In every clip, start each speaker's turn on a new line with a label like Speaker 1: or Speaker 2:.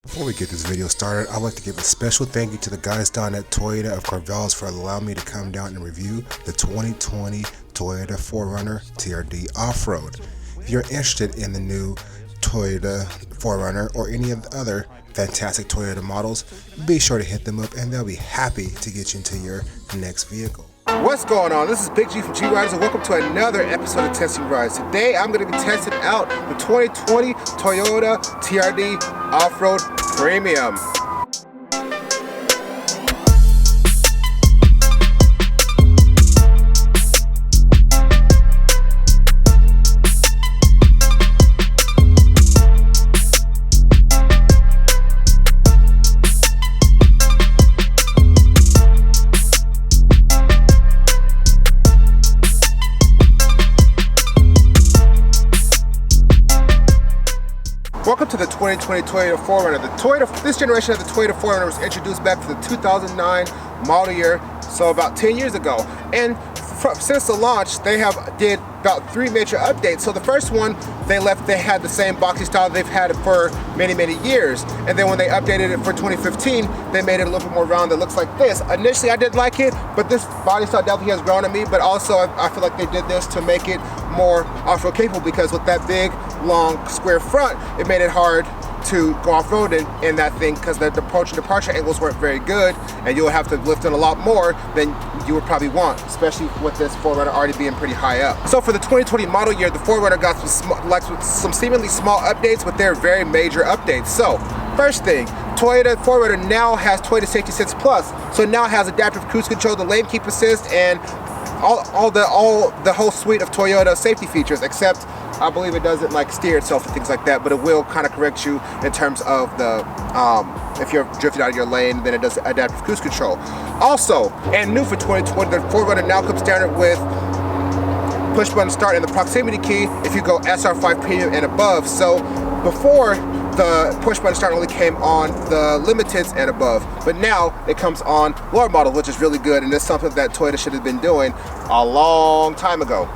Speaker 1: Before we get this video started, I'd like to give a special thank you to the guys down at Toyota of Corvallis for allowing me to come down and review the 2020 Toyota 4Runner TRD Off-Road. If you're interested in the new Toyota 4Runner or any of the other fantastic Toyota models, be sure to hit them up and they'll be happy to get you into your next vehicle. What's going on? This is Big G from G Riders and welcome to another episode of Testing Rides. Today I'm going to be testing out the 2020 Toyota TRD Off-Road Premium. Welcome to the 2020 Toyota 4Runner. This generation of the Toyota 4Runner was introduced back to the 2009 model year, so about 10 years ago. And since the launch, they did about 3 major updates. So the first one, they had the same boxy style they've had for many years. And then when they updated it for 2015, they made it a little bit more round that looks like this. Initially, I didn't like it, but this body style definitely has grown on me. But also, I feel like they did this to make it more off-road capable, because with that big, long, square front, it made it hard to go off-road in that thing, because the approach and departure angles weren't very good, and you'll have to lift it a lot more than you would probably want, especially with this 4Runner already being pretty high up. So for the 2020 model year, the 4Runner got some seemingly small updates, but they're very major updates. So first thing, Toyota 4Runner now has Toyota Safety Sense Plus, so it now has adaptive cruise control, the lane keep assist, and the whole suite of Toyota safety features, except I believe it doesn't like steer itself and things like that, but it will kind of correct you in terms of the if you're drifting out of your lane, then it does adaptive cruise control. Also, and new for 2020, the 4Runner now comes standard with push button start and the proximity key if you go SR5 Premium and above. So before, the push button start only came on the limiteds and above, but now it comes on lower models, which is really good, and it's something that Toyota should have been doing a long time ago.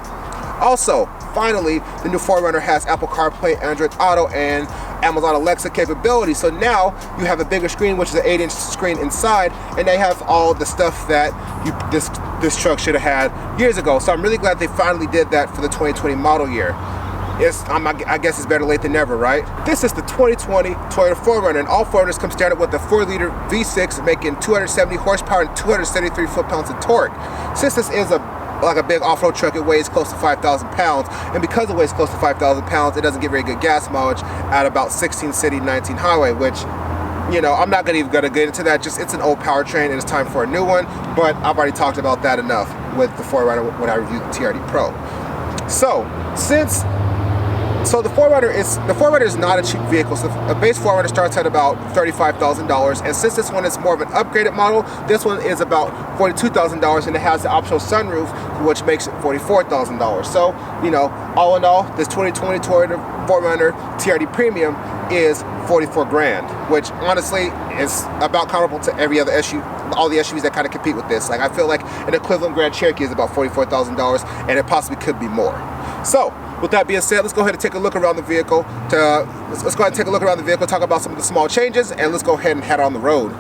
Speaker 1: Also, finally, the new 4Runner has Apple CarPlay, Android Auto, and Amazon Alexa capability. So now you have a bigger screen, which is an 8-inch screen inside, and they have all the stuff that this truck should have had years ago. So I'm really glad they finally did that for the 2020 model year. I guess it's better late than never, right? This is the 2020 Toyota 4Runner, and all 4Runners come standard with a 4-liter V6 making 270 horsepower and 273 foot-pounds of torque. Since this is like a big off-road truck, it weighs close to 5,000 pounds, and because it weighs close to 5,000 pounds, it doesn't get very good gas mileage at about 16 city, 19 highway, which, you know, I'm not even gonna get into that. Just, it's an old powertrain and it's time for a new one, but I've already talked about that enough with the 4Runner when I reviewed the TRD Pro. So the 4Runner is not a cheap vehicle. So a base 4Runner starts at about $35,000, and since this one is more of an upgraded model, this one is about $42,000, and it has the optional sunroof, which makes it $44,000. So, you know, all in all, this 2020 Toyota 4Runner TRD Premium is 44 grand, which honestly is about comparable to every other SUV, all the SUVs that kind of compete with this. Like, I feel like an equivalent Grand Cherokee is about $44,000, and it possibly could be more. So, with that being said, let's go ahead and take a look around the vehicle. Let's go ahead and take a look around the vehicle, talk about some of the small changes, and let's go ahead and head on the road.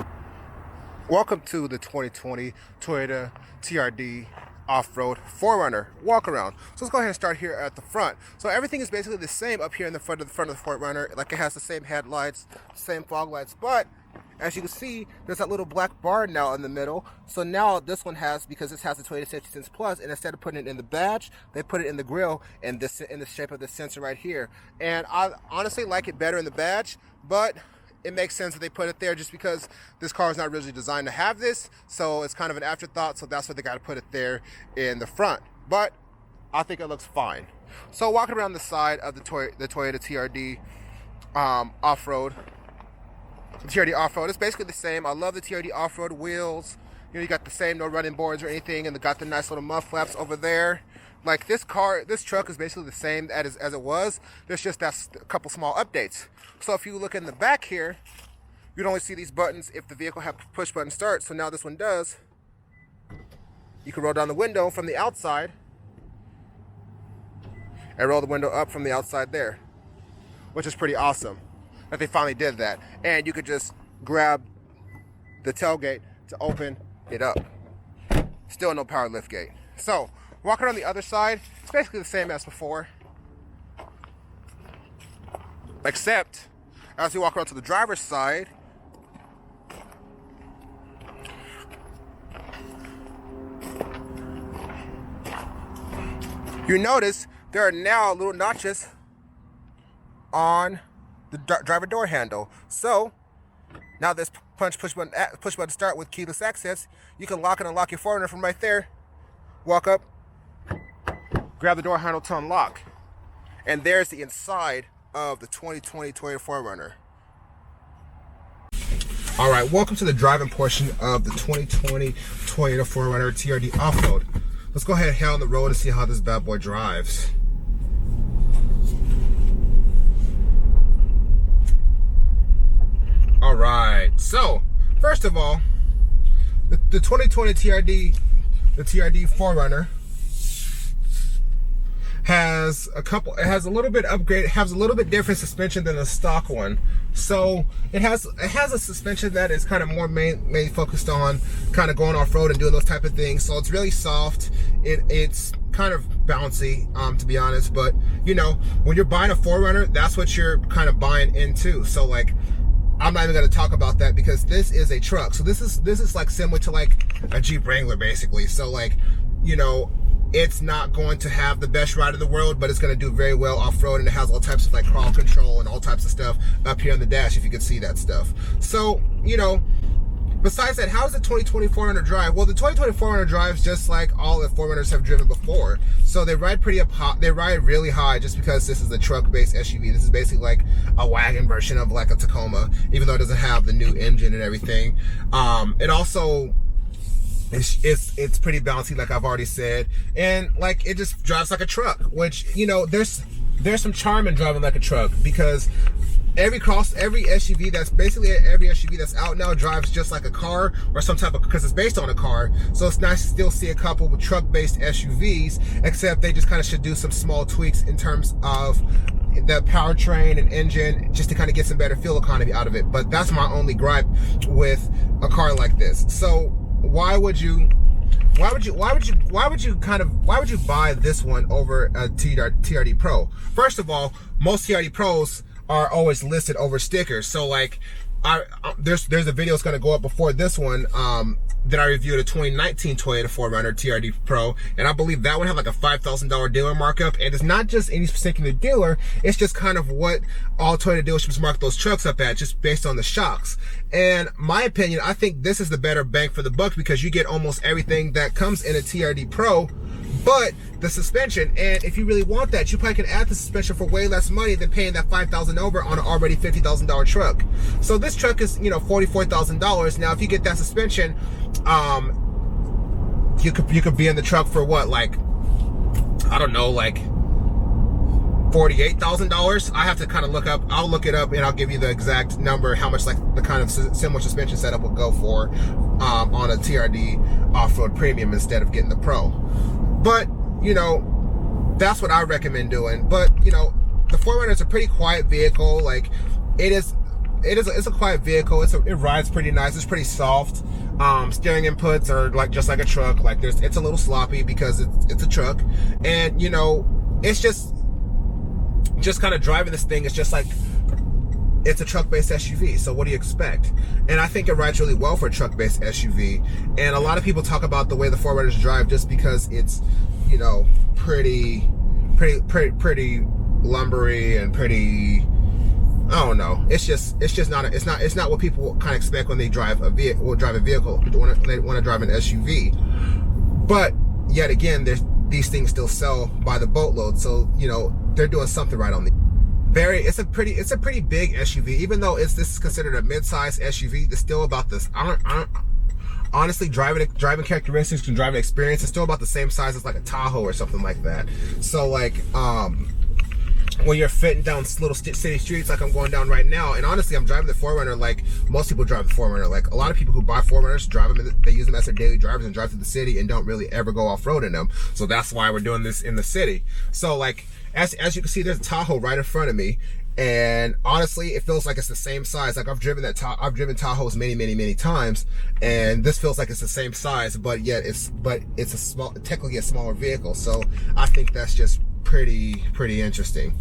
Speaker 1: Welcome to the 2020 Toyota TRD Off-Road 4Runner Walkaround. So let's go ahead and start here at the front. So everything is basically the same up here in the front of the 4Runner. Like, it has the same headlights, same fog lights, but as you can see, there's that little black bar now in the middle. So now this one has, because this has the Toyota Safety Sense Plus, and instead of putting it in the badge, they put it in the grille and this in the shape of the sensor right here. And I honestly like it better in the badge, but it makes sense that they put it there just because this car is not originally designed to have this. So it's kind of an afterthought, so that's why they got to put it there in the front. But I think it looks fine. So walking around the side of the Toyota TRD Off-Road, it's basically the same. I love the TRD Off-Road wheels. You know, you got the same, no running boards or anything, and they got the nice little mud flaps over there. Like, this truck is basically the same as it was. There's just a couple small updates. So if you look in the back here, you'd only see these buttons if the vehicle had push button start. So now this one does. You can roll down the window from the outside and roll the window up from the outside there, which is pretty awesome. that they finally did that. And you could just grab the tailgate to open it up. Still no power lift gate. So, walking on the other side, it's basically the same as before. Except, as we walk around to the driver's side, you notice there are now little notches on the driver door handle. So now this push button start with keyless access, you can lock and unlock your 4Runner from right there. Walk up, grab the door handle to unlock, and there's the inside of the 2020 Toyota 4Runner. All right, welcome to the driving portion of the 2020 Toyota 4Runner TRD off-road. Let's go ahead and head on the road and see how this bad boy drives. All right, so first of all, the 2020 TRD, the TRD 4Runner has a little bit upgrade, has a little bit different suspension than the stock one. So it has a suspension that is kind of more mainly focused on kind of going off-road and doing those type of things. So it's really soft. It's kind of bouncy, to be honest. But you know, when you're buying a 4Runner, that's what you're kind of buying into. So like, I'm not even going to talk about that because this is a truck. So this is like similar to like a Jeep Wrangler basically. So like, you know, it's not going to have the best ride in the world, but it's going to do very well off-road, and it has all types of like crawl control and all types of stuff up here on the dash, if you can see that stuff. So, you know, besides that, how's the 2020 4Runner drive? Well, the 2020 4Runner drives just like all the 4Runners have driven before. So they ride pretty up high, they ride really high just because this is a truck-based SUV. This is basically like a wagon version of like a Tacoma, even though it doesn't have the new engine and everything. It also, it's pretty bouncy, like I've already said, and like it just drives like a truck, which, you know, there's some charm in driving like a truck, because every SUV that's basically every SUV that's out now drives just like a car or some type of, because it's based on a car. So it's nice to still see a couple with truck-based SUVs, except they just kind of should do some small tweaks in terms of the powertrain and engine, just to kind of get some better fuel economy out of it. But that's my only gripe with a car like this. So why would you buy this one over a TRD Pro? First of all, most TRD Pros are always listed over stickers. So like, there's a video that's going to go up before this one that I reviewed a 2019 Toyota 4Runner TRD Pro, and I believe that one had like a $5,000 dealer markup. And it's not just any particular dealer, it's just kind of what all Toyota dealerships mark those trucks up at, just based on the shocks. And my opinion, I think this is the better bang for the buck, because you get almost everything that comes in a TRD Pro, but the suspension, and if you really want that, you probably can add the suspension for way less money than paying that $5,000 over on an already $50,000 truck. So this truck is, you know, $44,000. Now, if you get that suspension, you could be in the truck for what, like, I don't know, like $48,000. I have to kind of look up. I'll look it up and I'll give you the exact number, how much like the kind of similar suspension setup will go for on a TRD off-road premium instead of getting the Pro. But, you know, that's what I recommend doing. But, you know, the 4Runner is a pretty quiet vehicle. Like, it's a quiet vehicle. It rides pretty nice. It's pretty soft. Steering inputs are like just like a truck. Like, it's a little sloppy because it's a truck. And, you know, it's just kind of driving this thing. It's just like, it's a truck-based SUV, so what do you expect? And I think it rides really well for a truck-based SUV. And a lot of people talk about the way the 4Runners drive just because it's, you know, pretty lumbery and pretty, I don't know. It's not what people kind of expect when they drive a vehicle. When they want to drive an SUV. But yet again, these things still sell by the boatload, so you know they're doing something right on the. It's a pretty big SUV, even though this is considered a mid-size SUV. It's still about this. Honestly, driving characteristics and driving experience is still about the same size as like a Tahoe or something like that. So like, when you're fitting down little city streets like I'm going down right now, and honestly, I'm driving the 4Runner like most people drive the 4Runner. Like a lot of people who buy 4Runners drive them, they use them as their daily drivers and drive through the city and don't really ever go off-road in them. So that's why we're doing this in the city. So like, as you can see, there's a Tahoe right in front of me, And honestly, it feels like it's the same size. Like I've driven Tahoes many times, and this feels like it's the same size, but yet it's a small, technically a smaller vehicle. So I think that's just pretty interesting.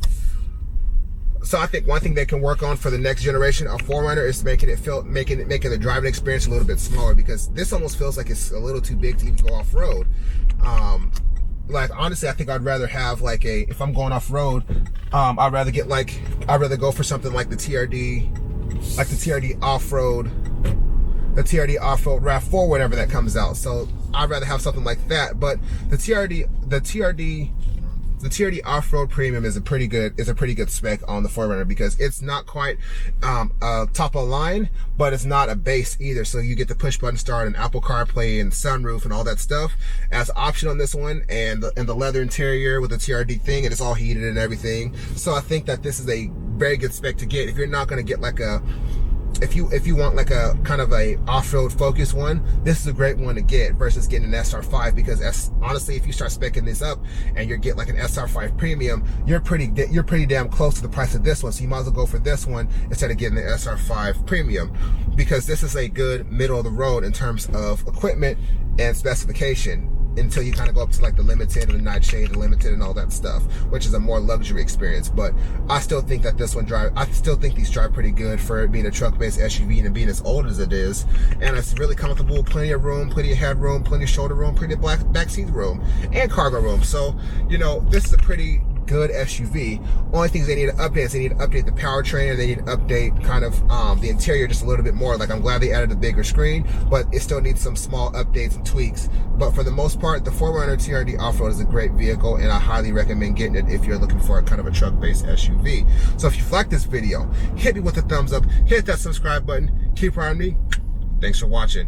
Speaker 1: So I think one thing they can work on for the next generation of 4Runner is making the driving experience a little bit smaller, because this almost feels like it's a little too big to even go off road. Like honestly, I think I'd rather have like if I'm going off road, I'd rather go for something like the TRD, off-road, the TRD off-road RAV4, whatever that comes out. So I'd rather have something like that. But the TRD off-road premium is a pretty good spec on the 4Runner, because it's not quite top of line, but it's not a base either. So you get the push button start and Apple CarPlay and sunroof and all that stuff as an option on this one, and the leather interior with the TRD thing, and it's all heated and everything. So I think that this is a very good spec to get if you're not going to get like if you want like a kind of a off-road focused one. This is a great one to get versus getting an SR5, because honestly, if you start speccing this up and you get like an SR5 premium, you're pretty damn close to the price of this one. So you might as well go for this one instead of getting the SR5 premium, because this is a good middle of the road in terms of equipment and specification, until you kind of go up to like the Limited and the Nightshade and Limited and all that stuff, which is a more luxury experience. But I still think that I still think these drive pretty good for it being a truck-based SUV and being as old as it is. And it's really comfortable, plenty of room, plenty of headroom, plenty of shoulder room, plenty of back seat room, and cargo room. So, you know, this is a pretty good SUV. Only things they need to update is they need to update the powertrain, and they need to update kind of the interior just a little bit more. Like, I'm glad they added a bigger screen, but it still needs some small updates and tweaks. But for the most part, the 4Runner TRD Off-Road is a great vehicle, and I highly recommend getting it if you're looking for a kind of a truck-based SUV. So if you've liked this video, hit me with a thumbs up, hit that subscribe button, keep around me. Thanks for watching.